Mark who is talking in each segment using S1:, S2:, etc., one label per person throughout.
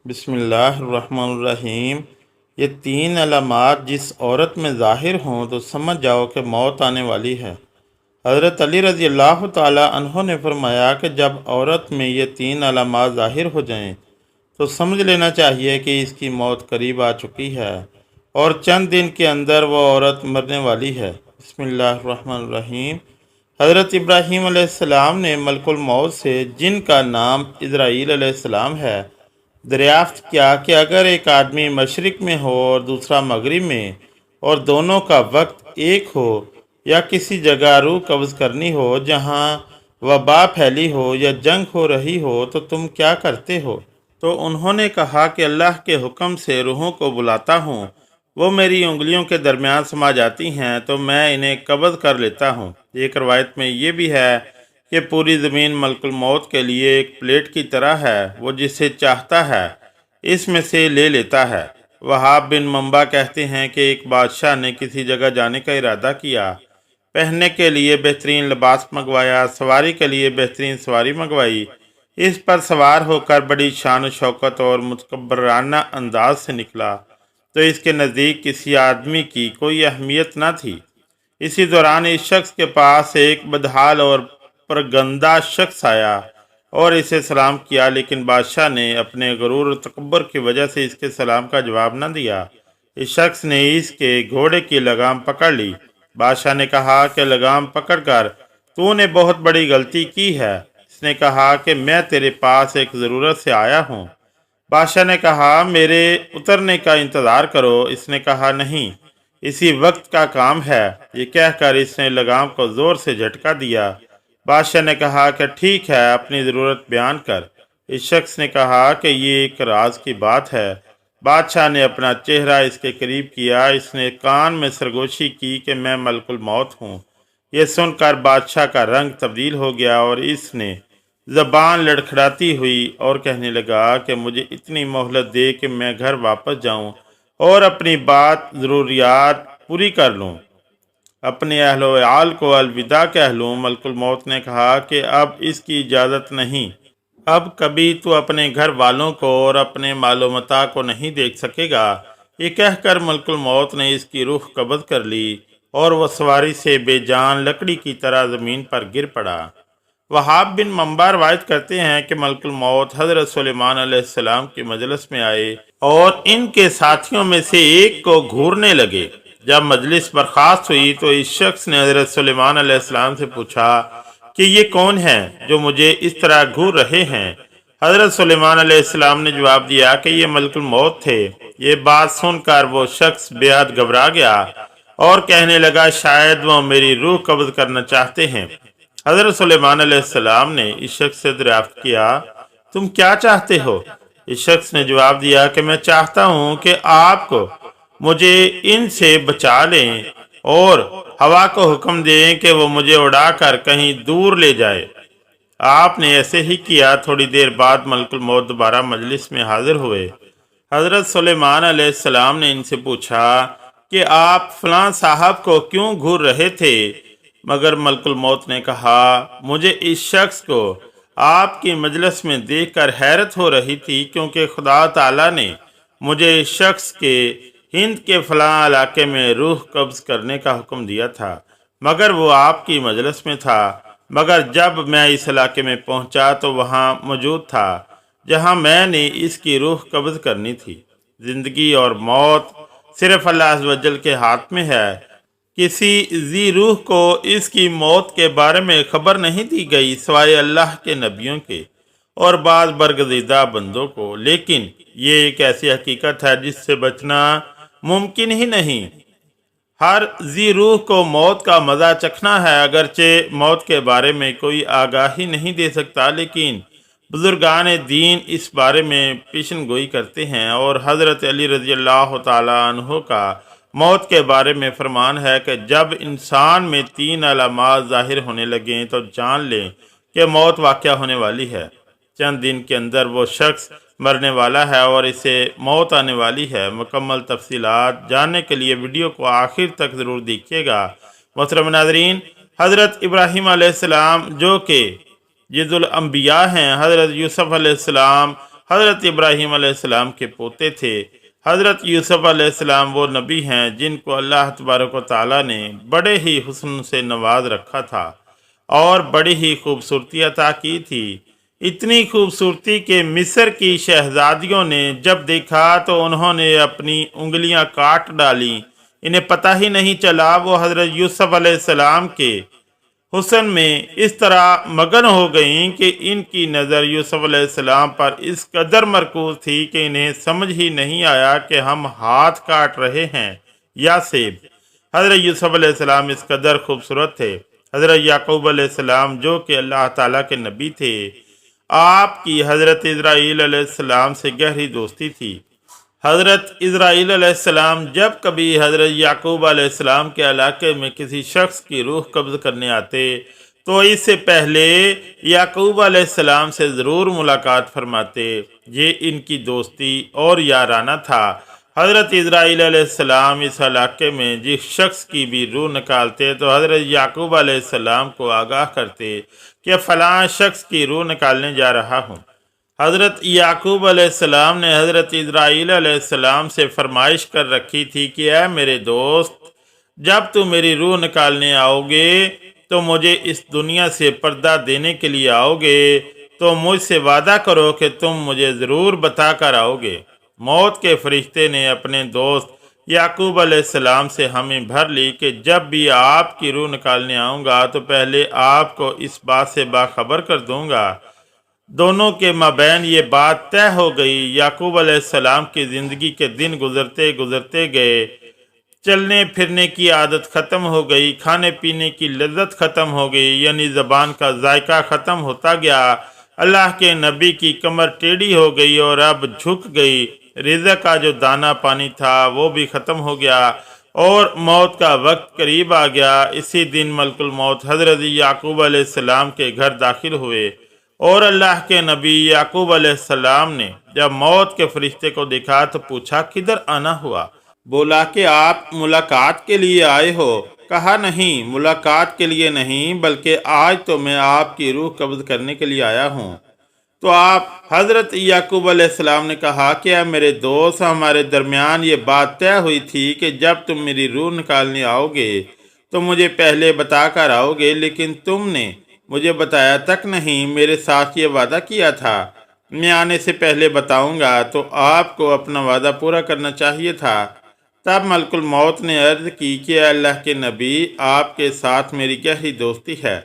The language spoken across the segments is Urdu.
S1: بسم اللہ الرحمن الرحیم۔ یہ تین علامات جس عورت میں ظاہر ہوں تو سمجھ جاؤ کہ موت آنے والی ہے۔ حضرت علی رضی اللہ تعالی عنہ نے فرمایا کہ جب عورت میں یہ تین علامات ظاہر ہو جائیں تو سمجھ لینا چاہیے کہ اس کی موت قریب آ چکی ہے اور چند دن کے اندر وہ عورت مرنے والی ہے۔ بسم اللہ الرحمن الرحیم۔ حضرت ابراہیم علیہ السلام نے ملک الموت سے، جن کا نام اسرائیل علیہ السلام ہے، دریافت کیا کہ اگر ایک آدمی مشرق میں ہو اور دوسرا مغرب میں اور دونوں کا وقت ایک ہو، یا کسی جگہ روح قبض کرنی ہو جہاں وبا پھیلی ہو یا جنگ ہو رہی ہو، تو تم کیا کرتے ہو؟ تو انہوں نے کہا کہ اللہ کے حکم سے روحوں کو بلاتا ہوں، وہ میری انگلیوں کے درمیان سما جاتی ہیں تو میں انہیں قبض کر لیتا ہوں۔ ایک روایت میں یہ بھی ہے کہ پوری زمین ملک الموت کے لیے ایک پلیٹ کی طرح ہے، وہ جسے چاہتا ہے اس میں سے لے لیتا ہے۔ وہاب بن منبع کہتے ہیں کہ ایک بادشاہ نے کسی جگہ جانے کا ارادہ کیا، پہننے کے لیے بہترین لباس منگوایا، سواری کے لیے بہترین سواری منگوائی، اس پر سوار ہو کر بڑی شان و شوکت اور متکبرانہ انداز سے نکلا تو اس کے نزدیک کسی آدمی کی کوئی اہمیت نہ تھی۔ اسی دوران اس شخص کے پاس ایک بدحال اور پرگندہ شخص آیا اور اسے سلام کیا، لیکن بادشاہ نے اپنے غرور و تکبر کی وجہ سے اس کے سلام کا جواب نہ دیا۔ اس شخص نے اس کے گھوڑے کی لگام پکڑ لی۔ بادشاہ نے کہا کہ لگام پکڑ کر تو نے بہت بڑی غلطی کی ہے۔ اس نے کہا کہ میں تیرے پاس ایک ضرورت سے آیا ہوں۔ بادشاہ نے کہا میرے اترنے کا انتظار کرو۔ اس نے کہا نہیں، اسی وقت کا کام ہے۔ یہ کہہ کر اس نے لگام کو زور سے جھٹکا دیا۔ بادشاہ نے کہا کہ ٹھیک ہے، اپنی ضرورت بیان کر۔ اس شخص نے کہا کہ یہ ایک راز کی بات ہے۔ بادشاہ نے اپنا چہرہ اس کے قریب کیا۔ اس نے کان میں سرگوشی کی کہ میں ملک الموت ہوں۔ یہ سن کر بادشاہ کا رنگ تبدیل ہو گیا اور اس نے زبان لڑکھڑاتی ہوئی اور کہنے لگا کہ مجھے اتنی مہلت دے کہ میں گھر واپس جاؤں اور اپنی ضروریات پوری کر لوں، اپنے اہل و عیال کو الوداع کہہ لوں۔ ملک الموت نے کہا کہ اب اس کی اجازت نہیں، اب کبھی تو اپنے گھر والوں کو اور اپنے مال و متاع کو نہیں دیکھ سکے گا۔ یہ کہہ کر ملک الموت نے اس کی روح قبض کر لی اور وہ سواری سے بے جان لکڑی کی طرح زمین پر گر پڑا۔ وہاب بن منبع روایت کرتے ہیں کہ ملک الموت حضرت سلیمان علیہ السلام کی مجلس میں آئے اور ان کے ساتھیوں میں سے ایک کو گھورنے لگے۔ جب مجلس برخاست ہوئی تو اس شخص نے حضرت سلیمان علیہ السلام سے پوچھا کہ یہ کون ہیں جو مجھے اس طرح گھور رہے ہیں؟ حضرت سلیمان علیہ السلام نے جواب دیا کہ یہ ملک الموت تھے۔ یہ بات سن کر وہ شخص بے حد گھبرا گیا اور کہنے لگا شاید وہ میری روح قبض کرنا چاہتے ہیں۔ حضرت سلیمان علیہ السلام نے اس شخص سے دریافت کیا تم کیا چاہتے ہو؟ اس شخص نے جواب دیا کہ میں چاہتا ہوں کہ آپ کو مجھے ان سے بچا لیں اور ہوا کو حکم دیں کہ وہ مجھے اڑا کر کہیں دور لے جائے۔ آپ نے ایسے ہی کیا۔ تھوڑی دیر بعد ملک الموت دوبارہ مجلس میں حاضر ہوئے۔ حضرت سلیمان علیہ السلام نے ان سے پوچھا کہ آپ فلاں صاحب کو کیوں گھور رہے تھے؟ مگر ملک الموت نے کہا مجھے اس شخص کو آپ کی مجلس میں دیکھ کر حیرت ہو رہی تھی، کیونکہ خدا تعالیٰ نے مجھے اس شخص کے ہند کے فلاں علاقے میں روح قبض کرنے کا حکم دیا تھا، مگر وہ آپ کی مجلس میں تھا۔ مگر جب میں اس علاقے میں پہنچا تو وہاں موجود تھا جہاں میں نے اس کی روح قبض کرنی تھی۔ زندگی اور موت صرف اللہ عز و جل کے ہاتھ میں ہے۔ کسی ذی روح کو اس کی موت کے بارے میں خبر نہیں دی گئی سوائے اللہ کے نبیوں کے اور بعض برگزیدہ بندوں کو، لیکن یہ ایک ایسی حقیقت ہے جس سے بچنا ممکن ہی نہیں۔ ہر ذی روح کو موت کا مزہ چکھنا ہے، اگرچہ موت کے بارے میں کوئی آگاہی نہیں دے سکتا، لیکن بزرگان دین اس بارے میں پیشن گوئی کرتے ہیں، اور حضرت علی رضی اللہ تعالیٰ عنہ کا موت کے بارے میں فرمان ہے کہ جب انسان میں تین علامات ظاہر ہونے لگیں تو جان لیں کہ موت واقع ہونے والی ہے۔ چند دن کے اندر وہ شخص مرنے والا ہے اور اسے موت آنے والی ہے۔ مکمل تفصیلات جاننے کے لیے ویڈیو کو آخر تک ضرور دیکھیے گا۔ محترم ناظرین، حضرت ابراہیم علیہ السلام جو کہ جد الانبیاء ہیں، حضرت یوسف علیہ السلام، حضرت ابراہیم علیہ السلام کے پوتے تھے۔ حضرت یوسف علیہ السلام وہ نبی ہیں جن کو اللہ تبارک و تعالیٰ نے بڑے ہی حسن سے نواز رکھا تھا اور بڑی ہی خوبصورتی عطا کی تھی، اتنی خوبصورتی کہ مصر کی شہزادیوں نے جب دیکھا تو انہوں نے اپنی انگلیاں کاٹ ڈالیں، انہیں پتہ ہی نہیں چلا وہ حضرت یوسف علیہ السلام کے حسن میں اس طرح مگن ہو گئیں کہ ان کی نظر یوسف علیہ السلام پر اس قدر مرکوز تھی کہ انہیں سمجھ ہی نہیں آیا کہ ہم ہاتھ کاٹ رہے ہیں یا سیب۔ حضرت یوسف علیہ السلام اس قدر خوبصورت تھے۔ حضرت یعقوب علیہ السلام جو کہ اللہ تعالیٰ کے نبی تھے، آپ کی حضرت اسرائیل علیہ السلام سے گہری دوستی تھی۔ حضرت اسرائیل علیہ السلام جب کبھی حضرت یعقوب علیہ السلام کے علاقے میں کسی شخص کی روح قبض کرنے آتے تو اس سے پہلے یعقوب علیہ السلام سے ضرور ملاقات فرماتے۔ یہ ان کی دوستی اور یارانہ تھا۔ حضرت اسرائیل علیہ السلام اس علاقے میں جس شخص کی بھی روح نکالتے تو حضرت یعقوب علیہ السلام کو آگاہ کرتے کہ فلاں شخص کی روح نکالنے جا رہا ہوں۔ حضرت یعقوب علیہ السلام نے حضرت اسرائیل علیہ السلام سے فرمائش کر رکھی تھی کہ اے میرے دوست، جب تم میری روح نکالنے آؤ گے تو مجھے اس دنیا سے پردہ دینے کے لیے آؤ گے تو مجھ سے وعدہ کرو کہ تم مجھے ضرور بتا کر آؤ گے۔ موت کے فرشتے نے اپنے دوست یعقوب علیہ السلام سے ہمیں بھر لی کہ جب بھی آپ کی روح نکالنے آؤں گا تو پہلے آپ کو اس بات سے باخبر کر دوں گا۔ دونوں کے مابین یہ بات طے ہو گئی۔ یعقوب علیہ السلام کی زندگی کے دن گزرتے گزرتے گئے، چلنے پھرنے کی عادت ختم ہو گئی، کھانے پینے کی لذت ختم ہو گئی، یعنی زبان کا ذائقہ ختم ہوتا گیا۔ اللہ کے نبی کی کمر ٹیڑھی ہو گئی اور اب جھک گئی، رزق کا جو دانہ پانی تھا وہ بھی ختم ہو گیا اور موت کا وقت قریب آ گیا۔ اسی دن ملک الموت حضرت یعقوب علیہ السلام کے گھر داخل ہوئے اور اللہ کے نبی یعقوب علیہ السلام نے جب موت کے فرشتے کو دیکھا تو پوچھا کدھر آنا ہوا؟ بولا کہ آپ ملاقات کے لیے آئے ہو۔ کہا نہیں، ملاقات کے لیے نہیں بلکہ آج تو میں آپ کی روح قبض کرنے کے لیے آیا ہوں۔ تو آپ حضرت یعقوب علیہ السلام نے کہا کہ اے میرے دوست، ہمارے درمیان یہ بات طے ہوئی تھی کہ جب تم میری روح نکالنے آؤ گے تو مجھے پہلے بتا کر آؤ گے، لیکن تم نے مجھے بتایا تک نہیں۔ میرے ساتھ یہ وعدہ کیا تھا میں آنے سے پہلے بتاؤں گا، تو آپ کو اپنا وعدہ پورا کرنا چاہیے تھا۔ تب ملک الموت نے عرض کی کہ اے اللہ کے نبی، آپ کے ساتھ میری گہری دوستی ہے،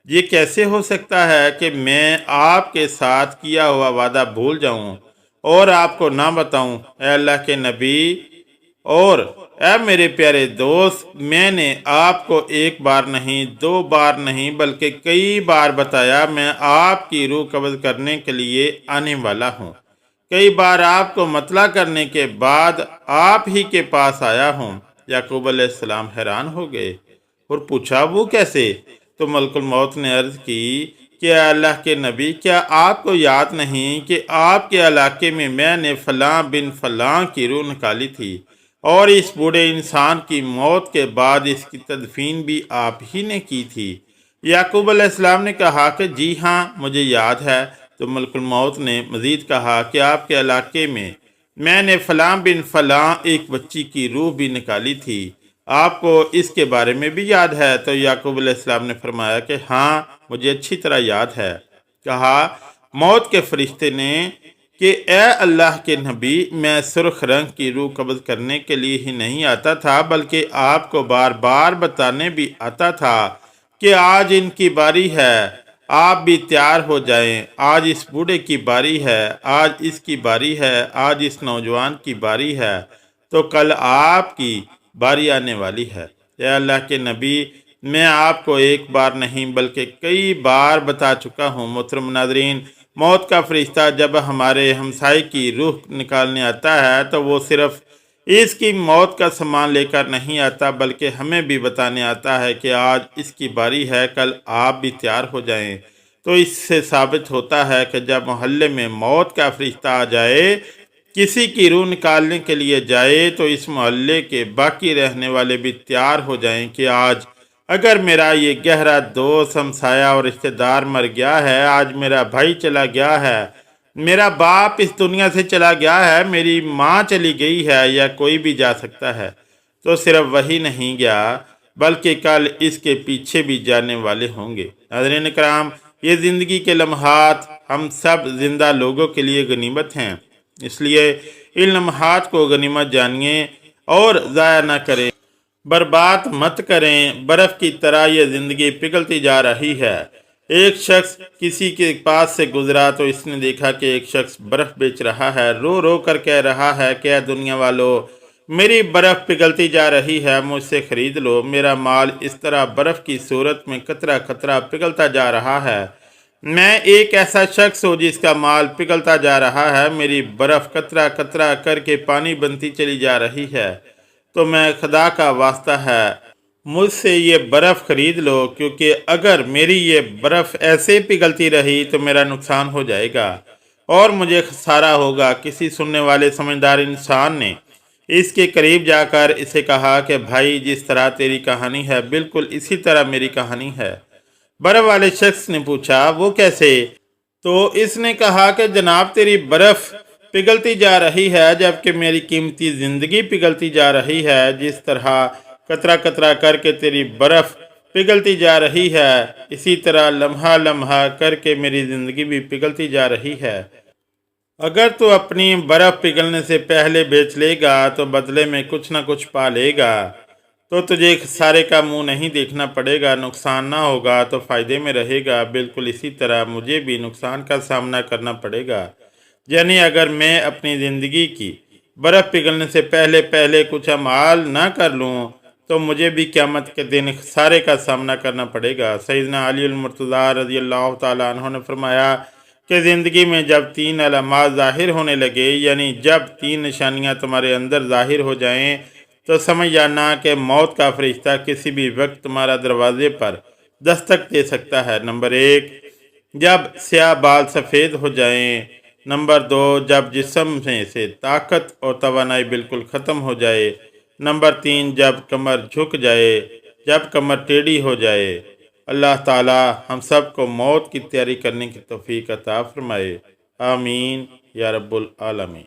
S1: یہ کیسے ہو سکتا ہے کہ میں آپ کے ساتھ کیا ہوا وعدہ بھول جاؤں اور آپ کو نہ بتاؤں؟ اے اللہ کے نبی اور اے میرے پیارے دوست، میں نے آپ کو ایک بار نہیں، دو بار نہیں بلکہ کئی بار بتایا میں آپ کی روح قبض کرنے کے لیے آنے والا ہوں۔ کئی بار آپ کو مطلع کرنے کے بعد آپ ہی کے پاس آیا ہوں۔ یعقوب علیہ السلام حیران ہو گئے اور پوچھا وہ کیسے؟ تو ملک الموت نے عرض کی کہ اے اللہ کے نبی، کیا آپ کو یاد نہیں کہ آپ کے علاقے میں نے فلاں بن فلاں کی روح نکالی تھی اور اس بوڑھے انسان کی موت کے بعد اس کی تدفین بھی آپ ہی نے کی تھی؟ یعقوب علیہ السلام نے کہا کہ جی ہاں، مجھے یاد ہے۔ تو ملک الموت نے مزید کہا کہ آپ کے علاقے میں نے فلاں بن فلاں ایک بچی کی روح بھی نکالی تھی، آپ کو اس کے بارے میں بھی یاد ہے؟ تو یعقوب علیہ السلام نے فرمایا کہ ہاں، مجھے اچھی طرح یاد ہے۔ کہا موت کے فرشتے نے کہ اے اللہ کے نبی، میں سرخ رنگ کی روح قبض کرنے کے لیے ہی نہیں آتا تھا بلکہ آپ کو بار بار بتانے بھی آتا تھا کہ آج ان کی باری ہے، آپ بھی تیار ہو جائیں، آج اس بوڑھے کی باری ہے، آج اس کی باری ہے، آج اس نوجوان کی باری ہے، تو کل آپ کی باری آنے والی ہے۔ اے اللہ کے نبی، میں آپ کو ایک بار نہیں بلکہ کئی بار بتا چکا ہوں۔ محترم ناظرین، موت کا فرشتہ جب ہمارے ہمسائے کی روح نکالنے آتا ہے تو وہ صرف اس کی موت کا سامان لے کر نہیں آتا بلکہ ہمیں بھی بتانے آتا ہے کہ آج اس کی باری ہے، کل آپ بھی تیار ہو جائیں۔ تو اس سے ثابت ہوتا ہے کہ جب محلے میں موت کا فرشتہ آ جائے، کسی کی روح نکالنے کے لیے جائے، تو اس محلے کے باقی رہنے والے بھی تیار ہو جائیں کہ آج اگر میرا یہ گہرا دوست، ہمسایہ اور رشتہ دار مر گیا ہے، آج میرا بھائی چلا گیا ہے، میرا باپ اس دنیا سے چلا گیا ہے، میری ماں چلی گئی ہے، یا کوئی بھی جا سکتا ہے، تو صرف وہی نہیں گیا بلکہ کل اس کے پیچھے بھی جانے والے ہوں گے۔ حضرین کرام، یہ زندگی کے لمحات ہم سب زندہ لوگوں کے لیے غنیمت ہیں، اس لیے ان لمحات کو غنیمت جانیے اور ضائع نہ کریں، برباد مت کریں۔ برف کی طرح یہ زندگی پگھلتی جا رہی ہے۔ ایک شخص کسی کے پاس سے گزرا تو اس نے دیکھا کہ ایک شخص برف بیچ رہا ہے، رو رو کر کہہ رہا ہے کہ اے دنیا والو، میری برف پگھلتی جا رہی ہے، مجھ سے خرید لو۔ میرا مال اس طرح برف کی صورت میں قطرہ قطرہ پگھلتا جا رہا ہے۔ میں ایک ایسا شخص ہوں جس کا مال پگھلتا جا رہا ہے، میری برف قطرہ قطرہ کر کے پانی بنتی چلی جا رہی ہے، تو میں خدا کا واسطہ ہے مجھ سے یہ برف خرید لو، کیونکہ اگر میری یہ برف ایسے پگھلتی رہی تو میرا نقصان ہو جائے گا اور مجھے خسارہ ہوگا۔ کسی سننے والے سمجھدار انسان نے اس کے قریب جا کر اسے کہا کہ بھائی، جس طرح تیری کہانی ہے بالکل اسی طرح میری کہانی ہے۔ برف والے شخص نے پوچھا، وہ کیسے؟ تو اس نے کہا کہ جناب، تیری برف پگھلتی جا رہی ہے جبکہ میری قیمتی زندگی پگھلتی جا رہی ہے۔ جس طرح قطرہ قطرہ کر کے تیری برف پگھلتی جا رہی ہے، اسی طرح لمحہ لمحہ کر کے میری زندگی بھی پگھلتی جا رہی ہے۔ اگر تو اپنی برف پگھلنے سے پہلے بیچ لے گا تو بدلے میں کچھ نہ کچھ پا لے گا، تو تجھے خسارے کا منہ نہیں دیکھنا پڑے گا، نقصان نہ ہوگا تو فائدے میں رہے گا۔ بالکل اسی طرح مجھے بھی نقصان کا سامنا کرنا پڑے گا، یعنی اگر میں اپنی زندگی کی برف پگھلنے سے پہلے پہلے کچھ اعمال نہ کر لوں تو مجھے بھی قیامت کے دن خسارے کا سامنا کرنا پڑے گا۔ سیدنا علی المرتضیٰ رضی اللہ تعالیٰ عنہ نے فرمایا کہ زندگی میں جب 3 علامات ظاہر ہونے لگے، یعنی جب 3 نشانیاں تمہارے اندر ظاہر ہو جائیں، تو سمجھ جانا کہ موت کا فرشتہ کسی بھی وقت تمہارا دروازے پر دستک دے سکتا ہے۔ نمبر 1، جب سیاہ بال سفید ہو جائیں۔ نمبر 2، جب جسم میں سے طاقت اور توانائی بالکل ختم ہو جائے۔ نمبر 3، جب کمر جھک جائے، جب کمر ٹیڑھی ہو جائے۔ اللہ تعالی ہم سب کو موت کی تیاری کرنے کی توفیق عطا فرمائے، آمین یا رب العالمین۔